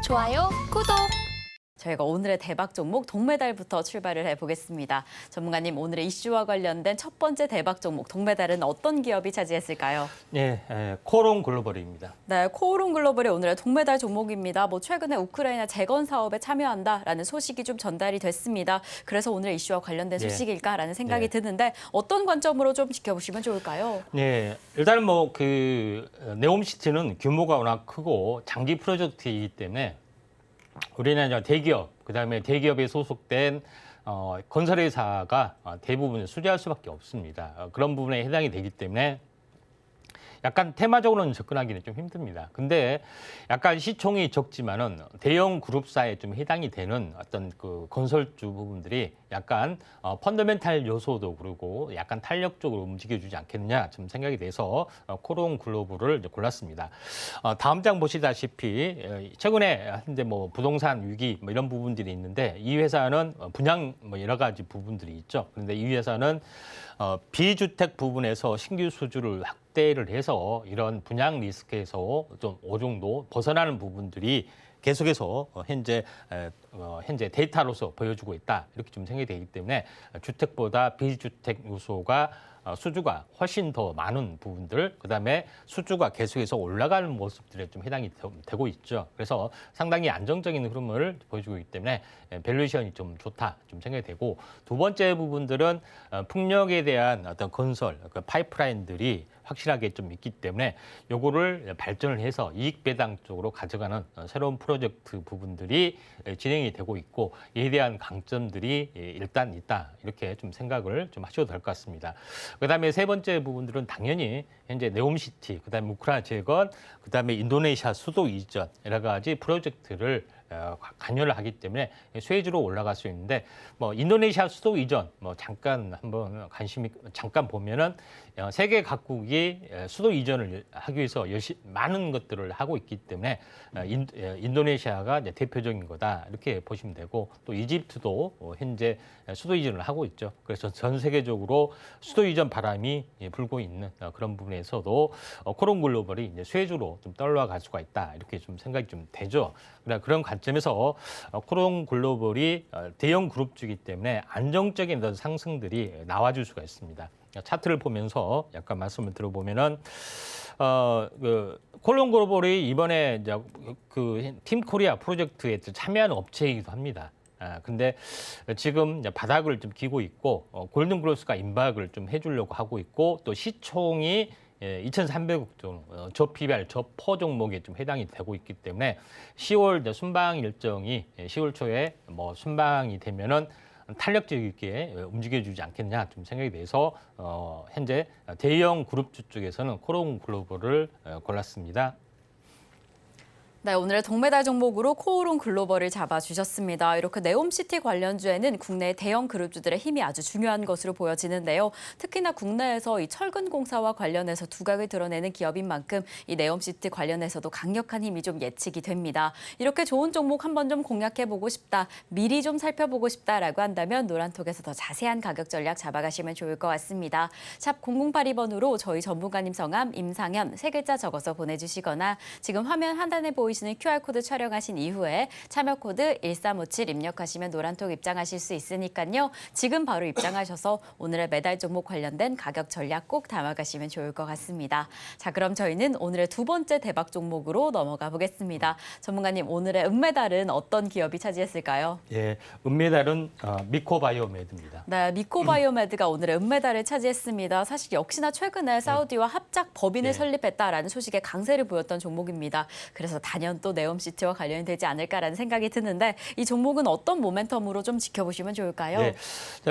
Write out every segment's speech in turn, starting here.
좋아요, 구독! 저희가 오늘의 대박 종목 동메달부터 출발을 해보겠습니다. 전문가님, 오늘의 이슈와 관련된 첫 번째 대박 종목 동메달은 어떤 기업이 차지했을까요? 네, 코롱 글로벌입니다. 네, 코오롱 글로벌의 오늘의 동메달 종목입니다. 최근에 우크라이나 재건 사업에 참여한다라는 소식이 좀 전달이 됐습니다. 그래서 오늘의 이슈와 관련된 소식일까라는 생각이 드는데 어떤 관점으로 좀 지켜보시면 좋을까요? 네, 일단은 네옴시티는 규모가 워낙 크고 장기 프로젝트이기 때문에 우리나라 대기업, 그다음에 대기업에 소속된 건설회사가 대부분 수주할 수밖에 없습니다. 그런 부분에 해당이 되기 때문에 약간 테마적으로는 접근하기는 좀 힘듭니다. 근데 약간 시총이 적지만은 대형 그룹사에 좀 해당이 되는 어떤 그 건설주 부분들이 약간 펀더멘탈 요소도 그러고 약간 탄력적으로 움직여주지 않겠느냐 좀 생각이 돼서 코롱 글로벌을 이제 골랐습니다. 다음 장 보시다시피 최근에 현재 부동산 위기 이런 부분들이 있는데 이 회사는 분양 여러 가지 부분들이 있죠. 그런데 이 회사는 비주택 부분에서 신규 수주를 확대를 해서 이런 분양 리스크에서 좀 어느 정도 벗어나는 부분들이 계속해서 현재 데이터로서 보여주고 있다. 이렇게 좀 생각이 되기 때문에 주택보다 비주택 요소가 수주가 훨씬 더 많은 부분들, 그다음에 수주가 계속해서 올라가는 모습들에 좀 해당이 되고 있죠. 그래서 상당히 안정적인 흐름을 보여주고 있기 때문에 밸류에이션이 좀 좋다, 좀 생각이 되고, 두 번째 부분들은 풍력에 대한 어떤 건설, 그 파이프라인들이 확실하게 좀 있기 때문에 요거를 발전을 해서 이익 배당 쪽으로 가져가는 새로운 프로젝트 부분들이 진행이 되고 있고, 이에 대한 강점들이 일단 있다, 이렇게 좀 생각을 좀 하셔도 될 것 같습니다. 그다음에 세 번째 부분들은 당연히 현재 네옴시티, 그다음에 우크라이나 재건, 그다음에 인도네시아 수도 이전 여러 가지 프로젝트를 관여를 하기 때문에 수혜주로 올라갈 수 있는데, 인도네시아 수도 이전 잠깐 한번 잠깐 보면은 세계 각국이 수도 이전을 하기 위해서 많은 것들을 하고 있기 때문에 인도네시아가 이제 대표적인 거다, 이렇게 보시면 되고, 또 이집트도 현재 수도 이전을 하고 있죠. 그래서 전 세계적으로 수도 이전 바람이 불고 있는 그런 부분에서도 코롱 글로벌이 이제 수혜주로 좀 떠올라갈 수가 있다, 이렇게 좀 생각이 좀 되죠. 그런 관점에서 코롱 글로벌이 대형 그룹주이기 때문에 안정적인 어떤 상승들이 나와줄 수가 있습니다. 차트를 보면서 약간 말씀을 들어보면은 코롱 글로벌이 이번에 이제 그 팀 코리아 프로젝트에 참여하는 업체이기도 합니다. 근데 지금 이제 바닥을 좀 기고 있고, 골든그로스가 임박을 좀 해주려고 하고 있고, 또 시총이 2,300억 정도, 저PBR, 저퍼 종목에 좀 해당이 되고 있기 때문에 10월 순방 일정이 10월 초에 순방이 되면은 탄력적 있게 움직여주지 않겠냐 좀 생각이 돼서 현재 대형 그룹주 쪽에서는 코롱 글로벌을 골랐습니다. 네, 오늘의 동메달 종목으로 코오롱 글로벌을 잡아주셨습니다. 이렇게 네옴시티 관련주에는 국내 대형 그룹주들의 힘이 아주 중요한 것으로 보여지는데요. 특히나 국내에서 이 철근공사와 관련해서 두각을 드러내는 기업인 만큼 이 네옴시티 관련해서도 강력한 힘이 좀 예측이 됩니다. 이렇게 좋은 종목 한번 좀 공략해보고 싶다, 미리 좀 살펴보고 싶다라고 한다면 노란톡에서 더 자세한 가격 전략 잡아가시면 좋을 것 같습니다. 샵 0082번으로 저희 전문가님 성함, 임상현 3글자 적어서 보내주시거나 지금 화면 하단에 보이시는 QR코드 촬영하신 이후에 참여 코드 1357 입력하시면 노란톡 입장하실 수 있으니까요. 지금 바로 입장하셔서 오늘의 메달 종목 관련된 가격 전략 꼭 담아가시면 좋을 것 같습니다. 자, 그럼 저희는 오늘의 두 번째 대박 종목으로 넘어가 보겠습니다. 전문가님, 오늘의 은메달은 어떤 기업이 차지했을까요? 예, 은메달은 미코바이오메드입니다. 네, 미코바이오메드가 오늘의 은메달을 차지했습니다. 사실 역시나 최근에 사우디와 합작 법인을 설립했다라는 소식에 강세를 보였던 종목입니다. 그래서 단연 또 네옴시티와 관련이 되지 않을까라는 생각이 드는데, 이 종목은 어떤 모멘텀으로 좀 지켜보시면 좋을까요? 네,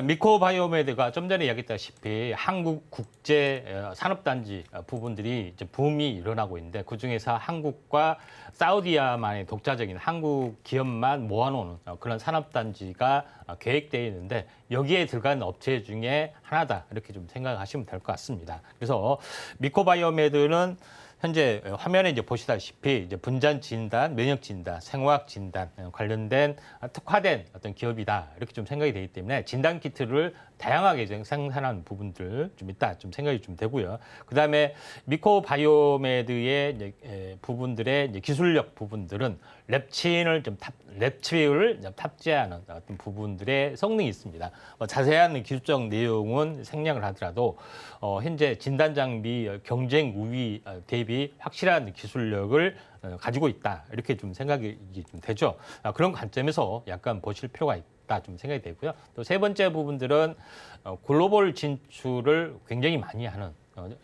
미코바이오메드가 좀 전에 이야기했다시피 한국 국제 산업단지 부분들이 이제 붐이 일어나고 있는데, 그중에서 한국과 사우디아만의 독자적인 한국 기업만 모아놓은 그런 산업단지가 계획되어 있는데, 여기에 들어간 업체 중에 하나다, 이렇게 좀 생각하시면 될 것 같습니다. 그래서 미코바이오메드는 현재 화면에 이제 보시다시피 이제 분자 진단, 면역 진단, 생화학 진단 관련된 특화된 어떤 기업이다, 이렇게 좀 생각이 되기 때문에 진단 키트를 다양하게 생산하는 부분들 좀 있다, 좀 생각이 좀 되고요. 그다음에 미코바이오메드의 부분들의 이제 기술력 부분들은 랩치를 탑재하는 어떤 부분들의 성능이 있습니다. 자세한 기술적 내용은 생략을 하더라도 현재 진단 장비 경쟁 우위 대비 확실한 기술력을 가지고 있다 이렇게 좀 생각이 좀 되죠. 그런 관점에서 약간 보실 필요가 있다 좀 생각이 되고요. 또 세 번째 부분들은 글로벌 진출을 굉장히 많이 하는.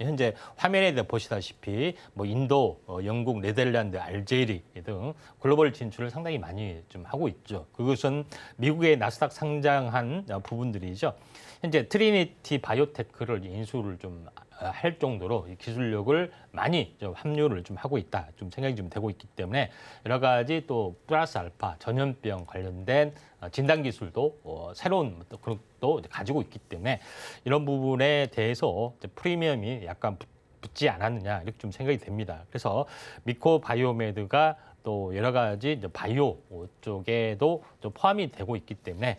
현재 화면에 보시다시피 뭐 인도, 영국, 네덜란드, 알제리 등 글로벌 진출을 상당히 많이 좀 하고 있죠. 그것은 미국의 나스닥 상장한 부분들이죠. 현재 트리니티 바이오테크를 인수를 좀 할 정도로 기술력을 많이 좀 합류를 좀 하고 있다 좀 생각이 좀 되고 있기 때문에 여러 가지 또 플러스 알파 전염병 관련된 진단 기술도 새로운 것도 가지고 있기 때문에 이런 부분에 대해서 프리미엄이 약간 붙지 않았느냐 이렇게 좀 생각이 됩니다. 그래서 미코바이오메드가 또 여러 가지 이제 바이오 쪽에도 좀 포함이 되고 있기 때문에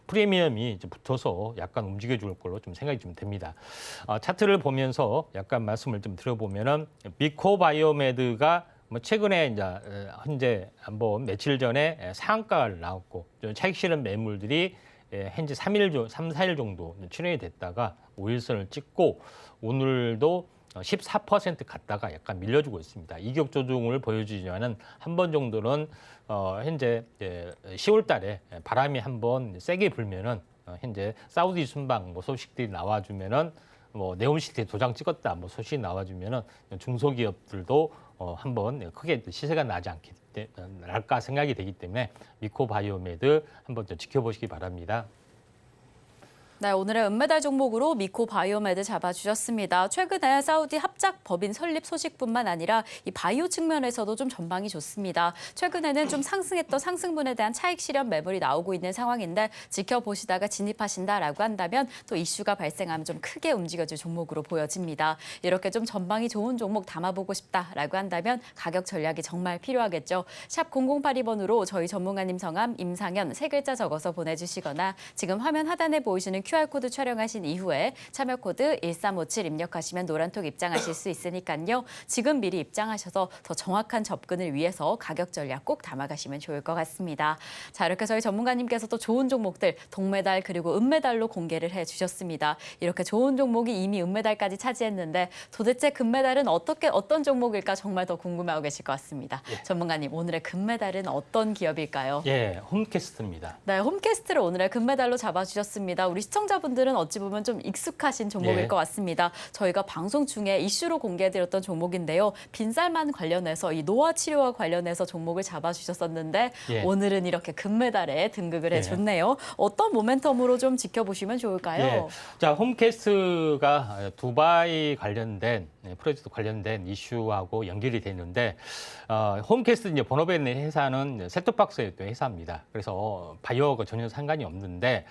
프리미엄이 이제 붙어서 약간 움직여줄 걸로 좀 생각이 좀 됩니다. 차트를 보면서 약간 말씀을 좀 드려보면은 미코바이오메드가 뭐 최근에 이제 현재 한번 며칠 전에 상한가를 나왔고 차익 실현 매물들이 현재 3, 4일 정도 출현이 됐다가 5일선을 찍고 오늘도 14% 갔다가 약간 밀려주고 있습니다. 이격 조정을 보여주지만은 한 번 정도는 현재 10월 달에 바람이 한번 세게 불면은 현재 사우디 순방 뭐 소식들이 나와주면은 뭐 네옴시티 도장 찍었다 뭐 소식이 나와주면은 중소기업들도 한번 크게 시세가 나지 않게 날까 생각이 되기 때문에 미코바이오메드 한번 좀 지켜보시기 바랍니다. 네, 오늘의 은메달 종목으로 미코바이오메드 잡아주셨습니다. 최근에 사우디 합작 법인 설립 소식뿐만 아니라 이 바이오 측면에서도 좀 전망이 좋습니다. 최근에는 좀 상승했던 상승분에 대한 차익 실현 매물이 나오고 있는 상황인데 지켜보시다가 진입하신다라고 한다면 또 이슈가 발생하면 좀 크게 움직여줄 종목으로 보여집니다. 이렇게 좀 전망이 좋은 종목 담아보고 싶다라고 한다면 가격 전략이 정말 필요하겠죠. 샵 0082번으로 저희 전문가님 성함 임상현 세 글자 적어서 보내주시거나 지금 화면 하단에 보이시는 QR코드 촬영하신 이후에 참여 코드 1357 입력하시면 노란톡 입장하실 수 있으니까요. 지금 미리 입장하셔서 더 정확한 접근을 위해서 가격 전략 꼭 담아가시면 좋을 것 같습니다. 자, 이렇게 저희 전문가님께서 또 좋은 종목들 동메달 그리고 은메달로 공개를 해주셨습니다. 이렇게 좋은 종목이 이미 은메달까지 차지했는데 도대체 금메달은 어떤 종목일까 정말 더 궁금해하고 계실 것 같습니다. 예. 전문가님, 오늘의 금메달은 어떤 기업일까요? 예, 홈캐스트입니다. 네, 홈캐스트를 오늘의 금메달로 잡아주셨습니다. 우리 시청자분들은 어찌 보면 좀 익숙하신 종목일 예. 것 같습니다. 저희가 방송 중에 이슈로 공개해드렸던 종목인데요. 빈살만 관련해서 이 노화 치료와 관련해서 종목을 잡아주셨었는데 예. 오늘은 이렇게 금메달에 등극을 예. 해줬네요. 어떤 모멘텀으로 좀 지켜보시면 좋을까요? 예. 자, 홈캐스트가 두바이 관련된 프로젝트 관련된 이슈하고 연결이 되는데 홈캐스트 이제 본업에 있는 회사는 셋톱박스의 또 회사입니다. 그래서 바이오하고 전혀 상관이 없는데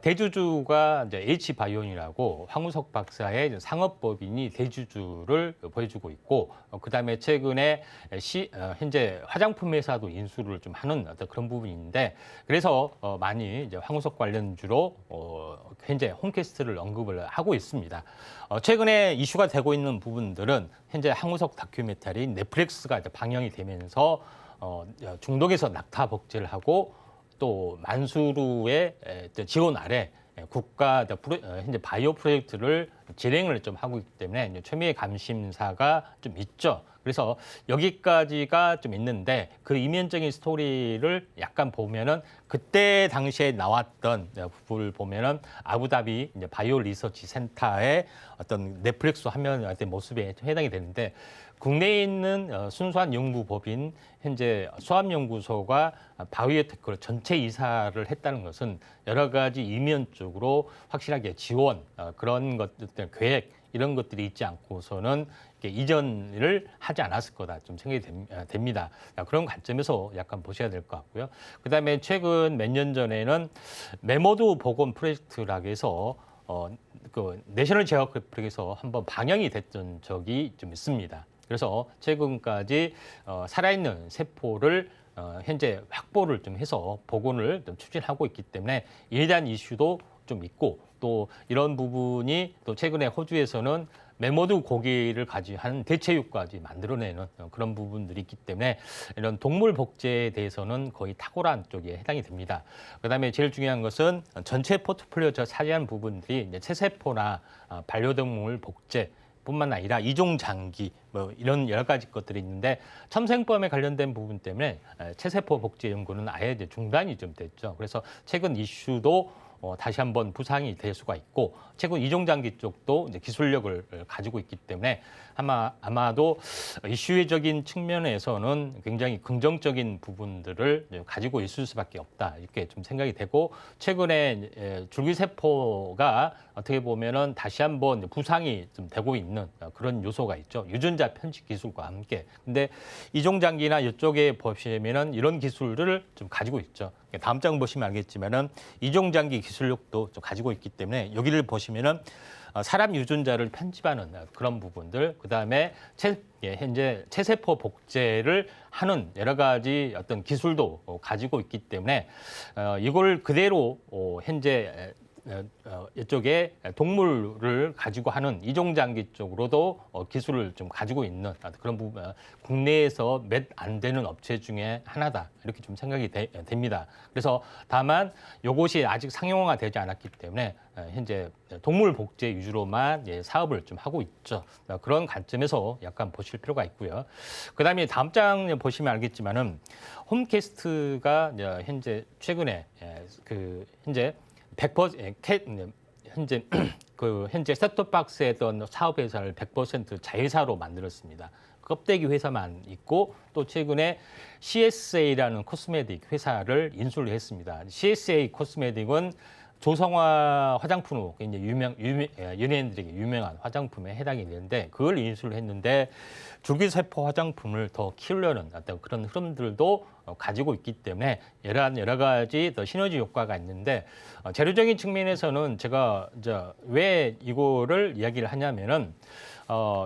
대주주가 이제 H바이온이라고 황우석 박사의 상업법인이 대주주를 보여주고 있고 그다음에 최근에 현재 화장품 회사도 인수를 좀 하는 어떤 그런 부분인데 그래서 많이 이제 황우석 관련주로 현재 홈캐스트를 언급을 하고 있습니다. 최근에 이슈가 되고 있는 부분들은 현재 황우석 다큐멘터리 넷플릭스가 이제 방영이 되면서 중동에서 낙타 복제를 하고 또 만수르의 지원 아래 국가 현재 바이오 프로젝트를 진행을 좀 하고 있기 때문에 초미의 감심사가 좀 있죠. 그래서 여기까지가 좀 있는데 그 이면적인 스토리를 약간 보면은 그때 당시에 나왔던 부분을 보면은 아부다비 이제 바이오 리서치 센터의 어떤 넷플릭스 화면 모습에 해당이 되는데 국내에 있는 순수한 연구법인 현재 수압연구소가 바이오테크를 전체 이사를 했다는 것은 여러 가지 이면적으로 확실하게 지원 그런 것들 계획 이런 것들이 있지 않고서는 이전을 하지 않았을 거다 좀 생각이 됩니다. 그런 관점에서 약간 보셔야 될 것 같고요. 그다음에 최근 몇 년 전에는 메모드 복원 프로젝트라고 해서 그 내셔널 지오그래픽에서 한번 방영이 됐던 적이 좀 있습니다. 그래서 최근까지 살아있는 세포를 현재 확보를 좀 해서 복원을 좀 추진하고 있기 때문에 이에 대한 이슈도 좀 있고 또 이런 부분이 또 최근에 호주에서는 메모드 고기를 가지고 하는 대체육까지 만들어내는 그런 부분들이 있기 때문에 이런 동물 복제에 대해서는 거의 탁월한 쪽에 해당이 됩니다. 그다음에 제일 중요한 것은 전체 포트폴리오 차지하는 부분들이 이제 체세포나 반려동물 복제 뿐만 아니라 이종 장기 뭐 이런 여러 가지 것들이 있는데 첨생범에 관련된 부분 때문에 체세포 복제 연구는 아예 이제 중단이 좀 됐죠. 그래서 최근 이슈도 다시 한번 부상이 될 수가 있고 최근 이종장기 쪽도 이제 기술력을 가지고 있기 때문에 아마도 이슈적인 측면에서는 굉장히 긍정적인 부분들을 가지고 있을 수밖에 없다 이렇게 좀 생각이 되고 최근에 줄기세포가 어떻게 보면은 다시 한번 부상이 좀 되고 있는 그런 요소가 있죠. 유전자 편집 기술과 함께. 근데 이종장기나 이쪽에 보시면은 이런 기술을 좀 가지고 있죠. 다음 장 보시면 알겠지만은 이종장기 기술력도 좀 가지고 있기 때문에 여기를 보시면은 사람 유전자를 편집하는 그런 부분들, 그다음에 현재 체세포 복제를 하는 여러 가지 어떤 기술도 가지고 있기 때문에 이걸 그대로 현재 이쪽에 동물을 가지고 하는 이종장기 쪽으로도 기술을 좀 가지고 있는 그런 부분, 국내에서 몇 안 되는 업체 중에 하나다 이렇게 좀 생각이 됩니다. 그래서 다만 이것이 아직 상용화가 되지 않았기 때문에 현재 동물 복제 위주로만 사업을 좀 하고 있죠. 그런 관점에서 약간 보실 필요가 있고요. 그다음에 다음 장 보시면 알겠지만은 홈캐스트가 현재 최근에 현재 100% 현재 현재 셋톱박스에 했던 사업 회사를 100% 자회사로 만들었습니다. 껍데기 회사만 있고 또 최근에 CSA라는 코스메틱 회사를 인수를 했습니다. CSA 코스메틱은 조성화 화장품으로 굉장히 연예인들에게 유명한 화장품에 해당이 되는데 그걸 인수를 했는데 줄기세포 화장품을 더 키우려는 어떤 그런 흐름들도 가지고 있기 때문에 여러 가지 더 시너지 효과가 있는데 재료적인 측면에서는 제가 왜 이거를 이야기를 하냐면은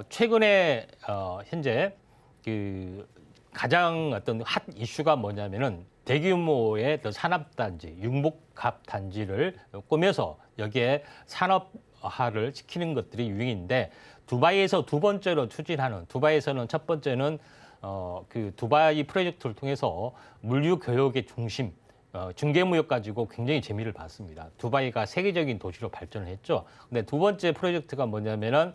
최근에 현재 그 가장 어떤 핫 이슈가 뭐냐면은 대규모의 산업단지, 융복합 단지를 꾸며서 여기에 산업화를 시키는 것들이 유행인데 두바이에서 두 번째로 추진하는 두바이에서는 첫 번째는 그 두바이 프로젝트를 통해서 물류 교역의 중심 중개무역 가지고 굉장히 재미를 봤습니다. 두바이가 세계적인 도시로 발전을 했죠. 근데 두 번째 프로젝트가 뭐냐면은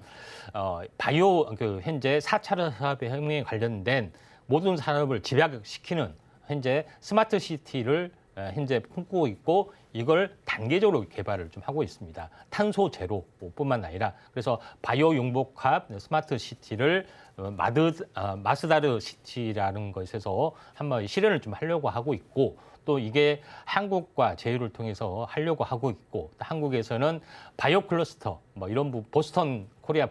바이오 현재 4차 산업혁명에 관련된 모든 산업을 집약시키는 현재 스마트 시티를 현재 꿈꾸고 있고 이걸 단계적으로 개발을 좀 하고 있습니다. 탄소 제로뿐만 아니라 그래서 바이오 융복합 스마트 시티를 마스다르 시티라는 것에서 한번 실현을 좀 하려고 하고 있고 또 이게 한국과 제휴를 통해서 하려고 하고 있고 또 한국에서는 바이오 클러스터 뭐 이런 보스턴 코리아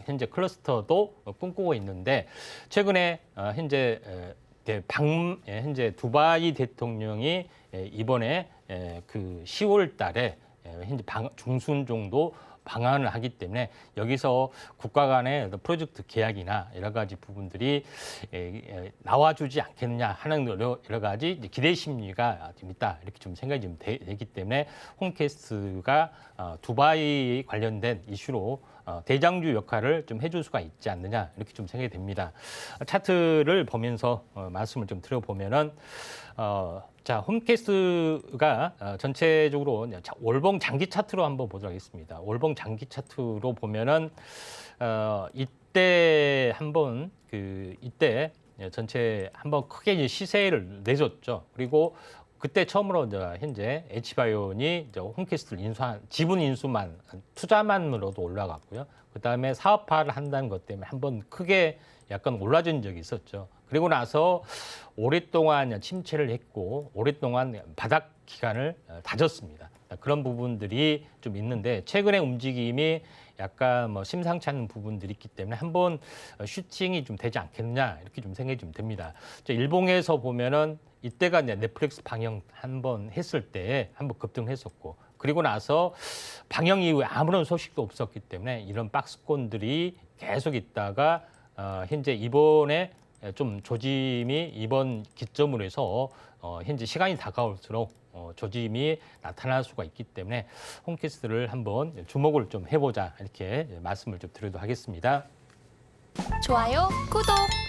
현재 클러스터도 꿈꾸고 있는데 최근에 현재 현재 두바이 대통령이 이번에 그 10월 달에 현재 중순 정도 방한을 하기 때문에 여기서 국가 간의 프로젝트 계약이나 여러 가지 부분들이 나와주지 않겠느냐 하는 여러 가지 기대 심리가 좀 있다 이렇게 좀 생각이 좀 되기 때문에 홈캐스트가 두바이 관련된 이슈로 대장주 역할을 좀 해줄 수가 있지 않느냐 이렇게 좀 생각이 됩니다. 차트를 보면서 말씀을 좀 드려보면은 자, 홈캐스트가 전체적으로 월봉 장기 차트로 한번 보도록 하겠습니다. 월봉 장기 차트로 보면은 이때 한번 이때 전체 한번 크게 이제 시세를 내줬죠. 그리고 그때 처음으로 현재 H바이온이 홈캐스트를 인수한 지분 인수만 투자만으로도 올라갔고요. 그다음에 사업화를 한다는 것 때문에 한번 크게 약간 올라준 적이 있었죠. 그리고 나서 오랫동안 침체를 했고 오랫동안 바닥 기간을 다졌습니다. 그런 부분들이 좀 있는데 최근의 움직임이 약간 뭐 심상치 않은 부분들이 있기 때문에 한번 슈팅이 좀 되지 않겠느냐 이렇게 좀 생각이 좀 됩니다. 일봉에서 보면은 이때가 이제 넷플릭스 방영 한번 했을 때 한번 급등했었고 그리고 나서 방영 이후에 아무런 소식도 없었기 때문에 이런 박스권들이 계속 있다가 현재 이번에 좀 조짐이 이번 기점으로 해서 현재 시간이 다가올수록 조짐이 나타날 수가 있기 때문에 홈캐스트를 한번 주목을 좀 해보자 이렇게 말씀을 좀 드리도록 하겠습니다. 좋아요, 구독!